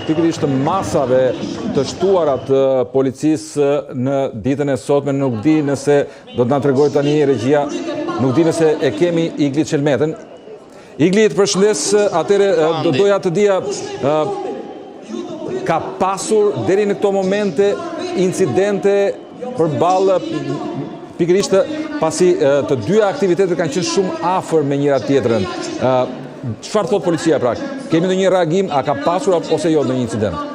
pikërisht të masave të shtuara të policisë në ditën e sotme. Nuk di nëse do të na tregoj tani regjia, nuk di nëse e kemi Igli Çelmetën. Igli, të përshëndes, atëre do doja të dija, ka pasur deri në këto momente incidente përballë pikërisht pasi të dyja aktivitetet kanë qenë shumë afër me njëra tjetrën. Çfarë thot policia pra? Kemi ndonjë reagim, a ka pasur ose jo ndonjë incident?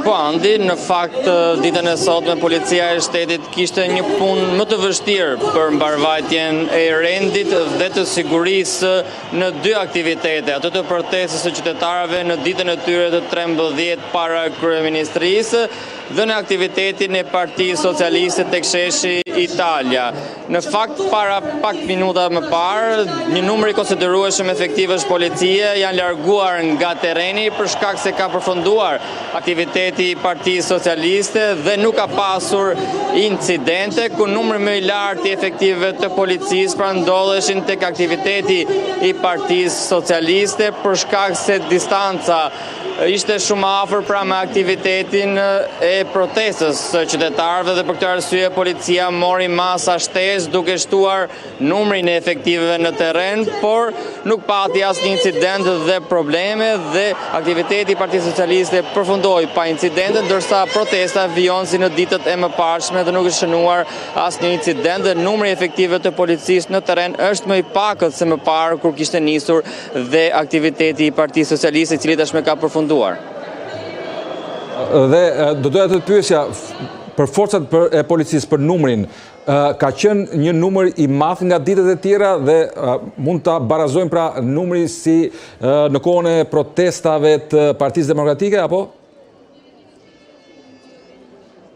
Po, Andi, në fakt ditën e sotme policia e shtetit kishte një punë më të vështirë për mbarvajtjen e rendit dhe të sigurisë në dy aktivitete, ato të protestës së qytetarëve në ditën e tyre të 13 para kryeministrisë dhe në aktivitetin e Partisë Socialiste tek sheshi Italia. Në fakt, para pak minuta më parë, një numër i konsiderueshëm efektivësh policie janë larguar nga terreni për shkak se ka përfunduar aktiviteti i Partisë Socialiste dhe nuk ka pasur incidente, ku numri më i lartë i efektivëve të policisë pra ndodheshin tek aktiviteti i Partisë Socialiste për shkak se distanca ishte shumë afër pra me aktivitetin e protestës së qytetarëve dhe për këtë arsye policia mori masa shtesë duke shtuar numrin e efektivëve në terren, por nuk pati asnjë incident dhe probleme dhe aktiviteti i Partisë Socialiste përfundoi pa incidente, ndërsa protesta vijon si në ditët e mëparshme dhe nuk është shënuar asnjë incident dhe numri i efektivëve të policisë në terren është më i pakët se më parë kur kishte nisur dhe aktiviteti i Partisë Socialiste, i cili tashmë ka përfunduar. Dhe do doja të pyesja për forcat e policisë, për numrin, ka qenë një numër i madh nga ditët e tjera dhe mund ta barazojmë pra numri si në kohën e protestave të Partisë Demokratike apo?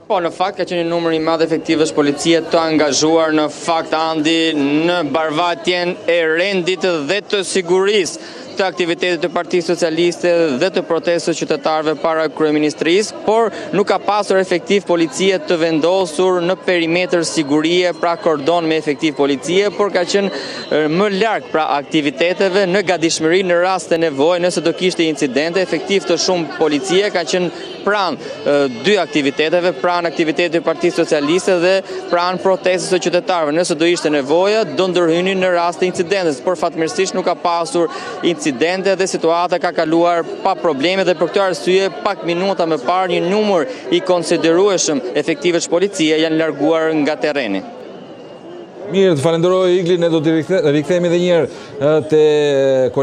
Po, në fakt ka qenë një numër i madh efektivësh policie të angazhuar në fakt, Andi, në mbarvajtjen e rendit dhe të sigurisë të aktivitetit të Partisë Socialiste dhe të protestës qytetarëve para kryeministrisë, por nuk ka pasur efektiv policie të vendosur në perimetër sigurie, pra kordon me efektiv policie, por ka qenë më larg pra aktiviteteve në gatishmëri në rast të nevojë, nëse do kishte incidente, efektiv të shumë policie ka qenë pranë dy aktiviteteve, pranë aktivitetit të Partisë Socialiste dhe pranë protestës së qytetarëve. Nëse do ishte nevoja, do ndërhynin në rast të incidentes, por fatmirësisht nuk ka pasur incidente dhe situata ka kaluar pa probleme dhe për këtë arsye pak minuta më parë një numër i konsiderueshëm efektivësh policie janë larguar nga terreni. Mirë, të falenderoj Igli, ne do të rikthehemi edhe një herë te